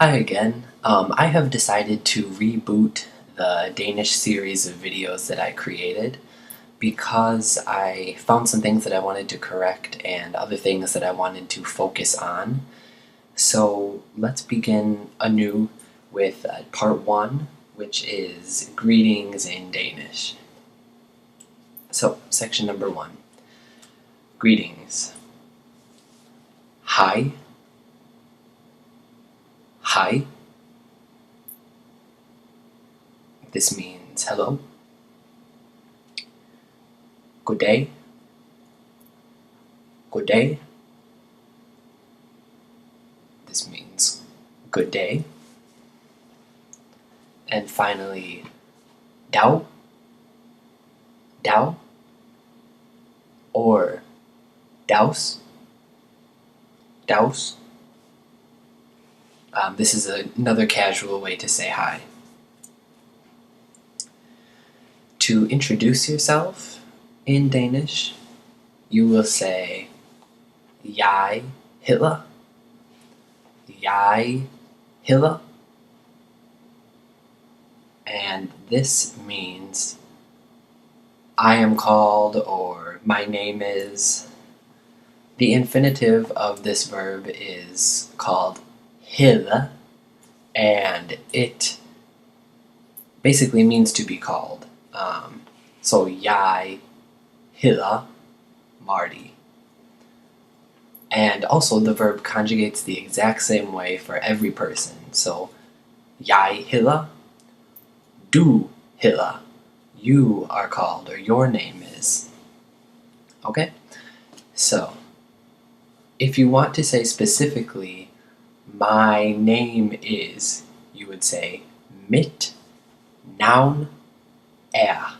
Hi again. I have decided to reboot the Danish series of videos that I created because I found some things that I wanted to correct and other things that I wanted to focus on. So let's begin anew with part 1, which is greetings in Danish. So, section number 1. Greetings. Hi. Hi. This means hello. Good day. Good day. This means good day. And finally, Dao. Dao. Or Daus. Daus. This is another casual way to say hi. To introduce yourself in Danish, you will say Jeg hedder. Jeg hedder. And this means I am called or my name is. The infinitive of this verb is called hedder, and it basically means to be called. So Jeg hedder Marty. And also the verb conjugates the exact same way for every person. So Jeg hedder, du hedder, you are called, or your name is. Okay? So, if you want to say specifically, my name is, you would say mit navn er.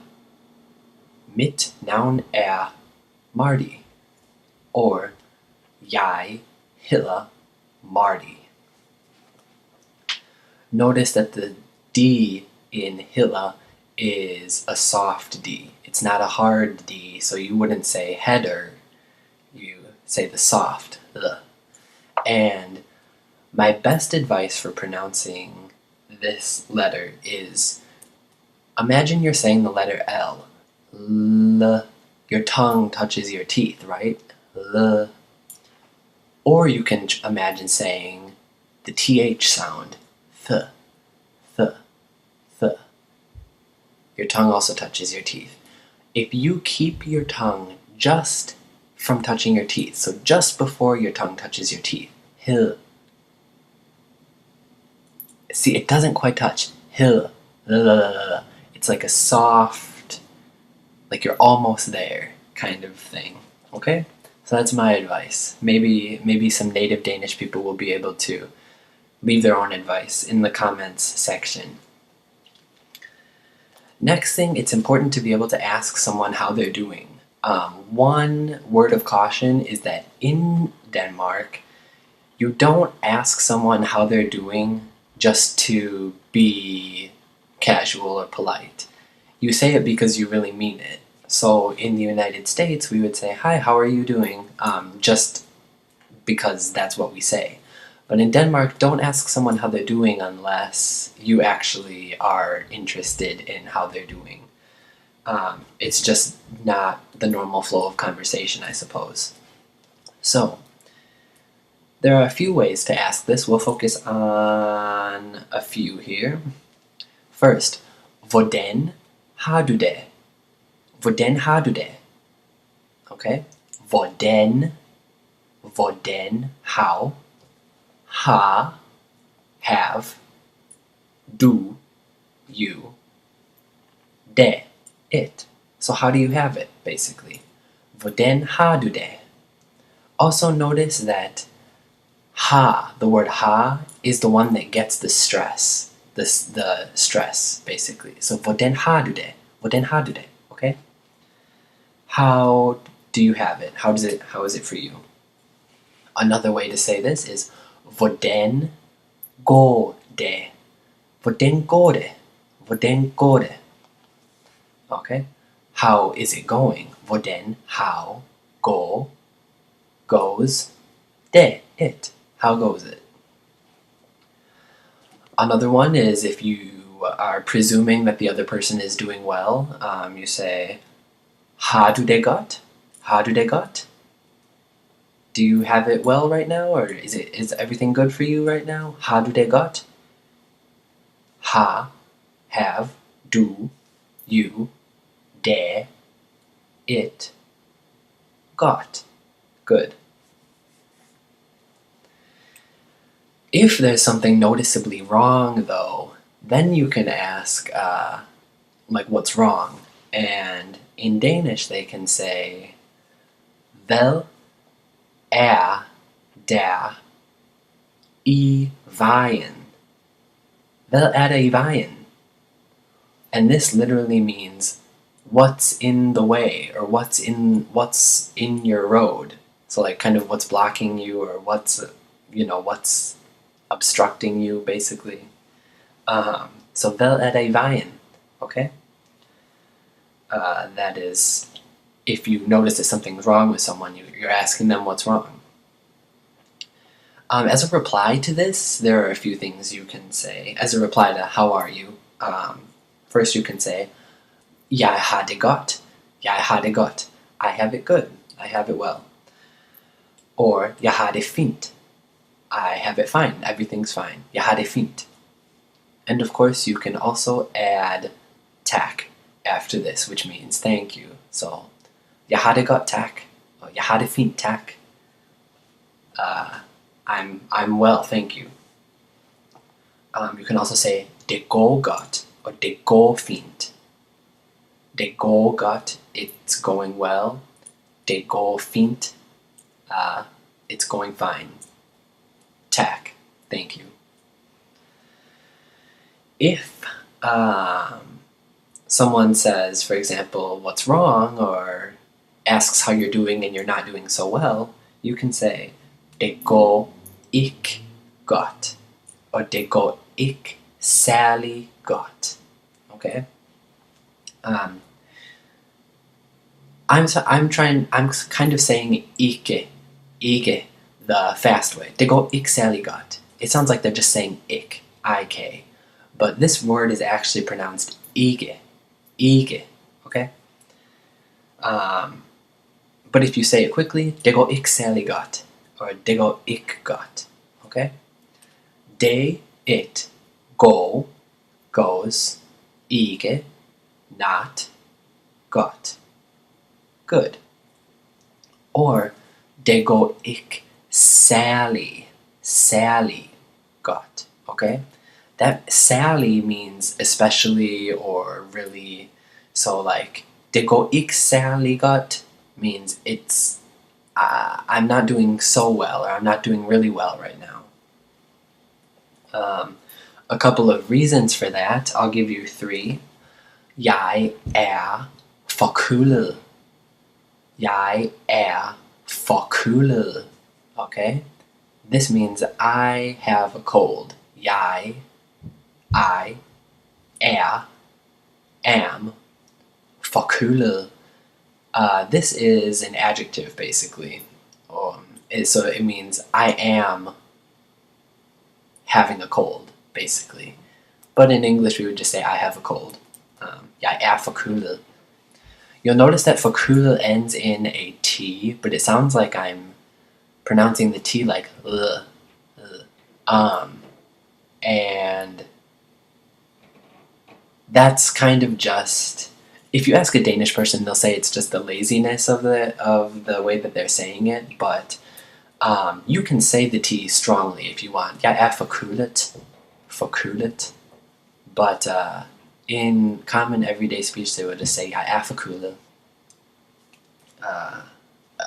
Mit navn er Marty. Or Jeg hedder Marty. Notice that the D in hedder is a soft D. It's not a hard D, so you wouldn't say header. You say the soft the. And my best advice for pronouncing this letter is, imagine you're saying the letter L. L. Your tongue touches your teeth, right? L. Or you can imagine saying the TH sound. Th. Th. Th. Your tongue also touches your teeth. If you keep your tongue just from touching your teeth, so just before your tongue touches your teeth, hill. See, it doesn't quite touch. Hill. It's like a soft, like you're almost there kind of thing. Okay? So that's my advice. Maybe some native Danish people will be able to leave their own advice in the comments section. Next thing, it's important to be able to ask someone how they're doing. One word of caution is that in Denmark, you don't ask someone how they're doing just to be casual or polite. You say it because you really mean it. So in the United States, we would say, hi, how are you doing? Just because that's what we say. But in Denmark, don't ask someone how they're doing unless you actually are interested in how they're doing. It's just not the normal flow of conversation, I suppose. So, there are a few ways to ask this. We'll focus on a few here. First, hvordan har du det? Hvordan har du det? Okay? Hvordan, how, har, have, du, you, det, it. So how do you have it, basically? Hvordan har du det? Also notice that ha, the word ha, is the one that gets the stress. The stress, basically. So hvordan har du det? Hvordan har du det? Okay? How do you have it? How is it for you? Another way to say this is hvordan går det? Hvordan går det? Hvordan går det? Okay? How is it going? Hvordan, how, go, goes, det, it. How goes it? Another one is if you are presuming that the other person is doing well, you say, Har du det godt? Har du det godt? Do you have it well right now, or is everything good for you right now? Har du det godt? Har, have, du, you, det, it, godt, good. If there's something noticeably wrong, though, then you can ask, like, what's wrong? And in Danish, they can say, Hvad der i vejen? Hvad der i vejen? And this literally means, what's in the way, or what's in your road. So like kind of what's blocking you, or what's obstructing you, basically. So hvad der i vejen? Okay? That is, if you notice that something's wrong with someone, you're asking them what's wrong. As a reply to this, there are a few things you can say. As a reply to how are you, first you can say, Jeg har det godt. Jeg har det godt. I have it good. I have it well. Or, Jeg har det fint. I have it fine. Everything's fine. Jeg har det fint. And of course, you can also add tak after this, which means thank you. So, Jeg har det godt, tak. Or, Jeg har det fint, tak. I'm well, thank you. You can also say det går godt, or det går fint. Det går godt, it's going well. Det går fint, it's going fine. Tak, thank you. If someone says, for example, what's wrong, or asks how you're doing and you're not doing so well, you can say, det går ikke godt, or det går ikke særlig godt. Okay? I'm kind of saying ikke, the fast way. Det går ikke særlig godt. It sounds like they're just saying ik, I-K. But this word is actually pronounced ikke, okay? But if you say it quickly, det går ikke særlig godt, or det går ikke godt, okay? Det, it, go, goes, ikke, not, godt, good. Or, det går ikke særlig godt, okay? That særlig means especially or really. So like, det går ikke særlig godt means it's, I'm not doing so well, or I'm not doing really well right now. A couple of reasons for that, I'll give you 3. Jeg forkølet. Jeg forkølet. Okay? This means I have a cold. I am forkølet. This is an adjective, basically. So it means I am having a cold, basically. But in English, we would just say I have a cold. Jeg forkølet. You'll notice that forkølet ends in a T, but it sounds like I'm pronouncing the T like and that's kind of just, if you ask a Danish person, they'll say it's just the laziness of the way that they're saying it, but you can say the T strongly if you want. Jeg forkølet. But in common everyday speech, they would just say jeg forkølet.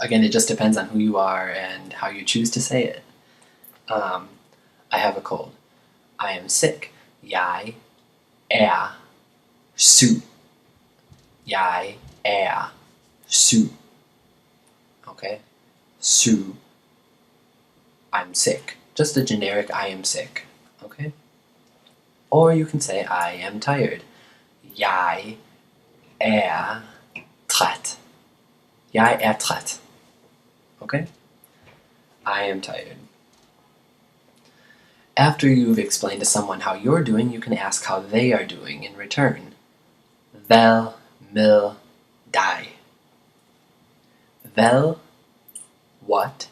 Again, it just depends on who you are and how you choose to say it. I have a cold. I am sick. Jeg syg. Jeg syg. Okay? Syg. I'm sick. Just a generic I am sick. Okay? Or you can say I am tired. Jeg træt. Jeg træt. Okay? I am tired. After you've explained to someone how you're doing, you can ask how they are doing in return. Vel, mil, die. Vel, what,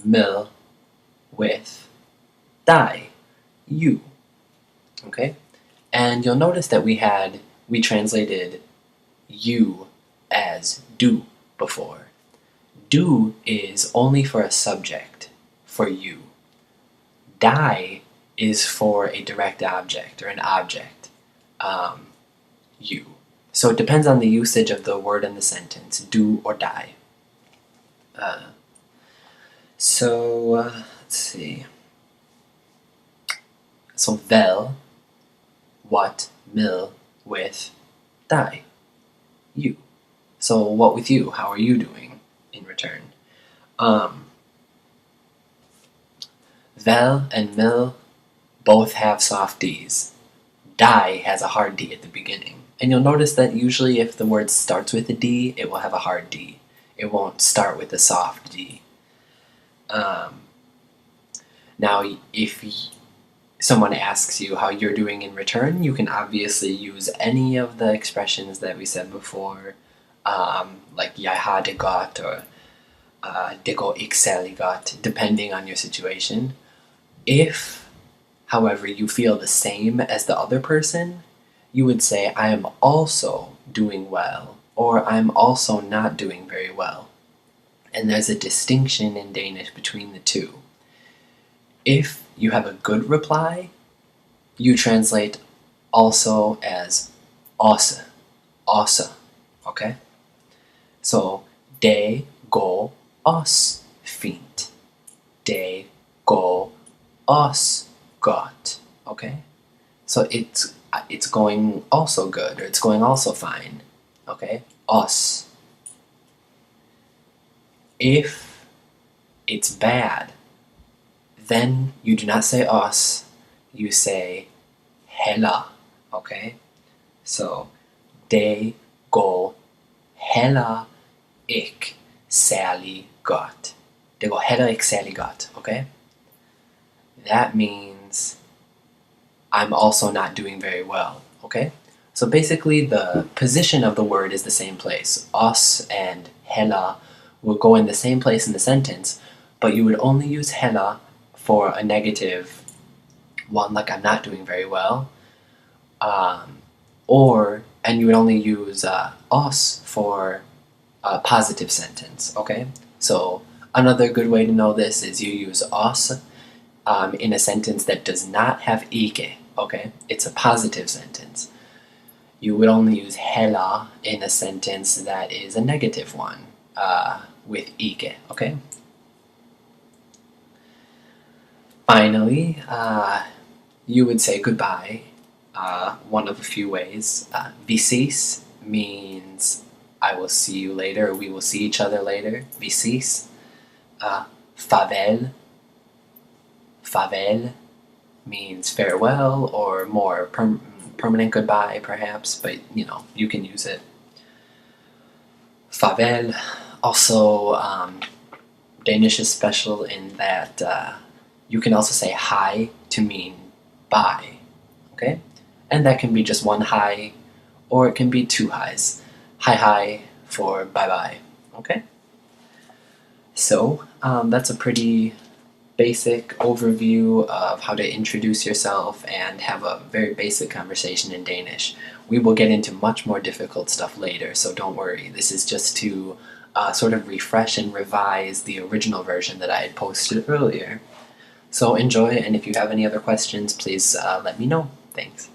mil, with, die, you. Okay? And you'll notice that we translated you as do before. Do is only for a subject, for you. Die is for a direct object or an object, you. So it depends on the usage of the word in the sentence, do or die. Let's see. So vel, what, mil, with, die, you. So what with you? How are you doing in return? Vel and mil both have soft Ds. Die has a hard D at the beginning. And you'll notice that usually if the word starts with a D, it will have a hard D. It won't start with a soft D. Now, if someone asks you how you're doing in return, you can obviously use any of the expressions that we said before, like jeg har det godt or det går ikke særlig godt, depending on your situation. If, however, you feel the same as the other person, you would say, I am also doing well, or I'm also not doing very well. And there's a distinction in Danish between the two. If you have a good reply, you translate also as også, også, okay? So, det går også fint. Det går også godt, okay? So it's going also good, or it's going also fine, okay? Os. If it's bad, then you do not say os, you say heller, okay? So, det går heller ikke særlig godt. Det går heller ikke særlig godt, okay? That means I'm also not doing very well, okay? So basically the position of the word is the same place. Os and heller will go in the same place in the sentence, but you would only use heller for a negative one, like I'm not doing very well, and you would only use os for a positive sentence, okay? So another good way to know this is you use os in a sentence that does not have ikke, okay? It's a positive sentence. You would only use heller in a sentence that is a negative one with ikke, okay? Finally, you would say goodbye one of a few ways. Vi ses means I will see you later, or we will see each other later. Vi ses. Farvel. Farvel means farewell, or more permanent goodbye, perhaps, but you can use it. Farvel. Also, Danish is special in that you can also say hi to mean bye, okay? And that can be just one hi, or it can be two highs. Hi for bye-bye, okay? So, that's a pretty basic overview of how to introduce yourself and have a very basic conversation in Danish. We will get into much more difficult stuff later, so don't worry. This is just to sort of refresh and revise the original version that I had posted earlier. So enjoy, and if you have any other questions, please let me know. Thanks.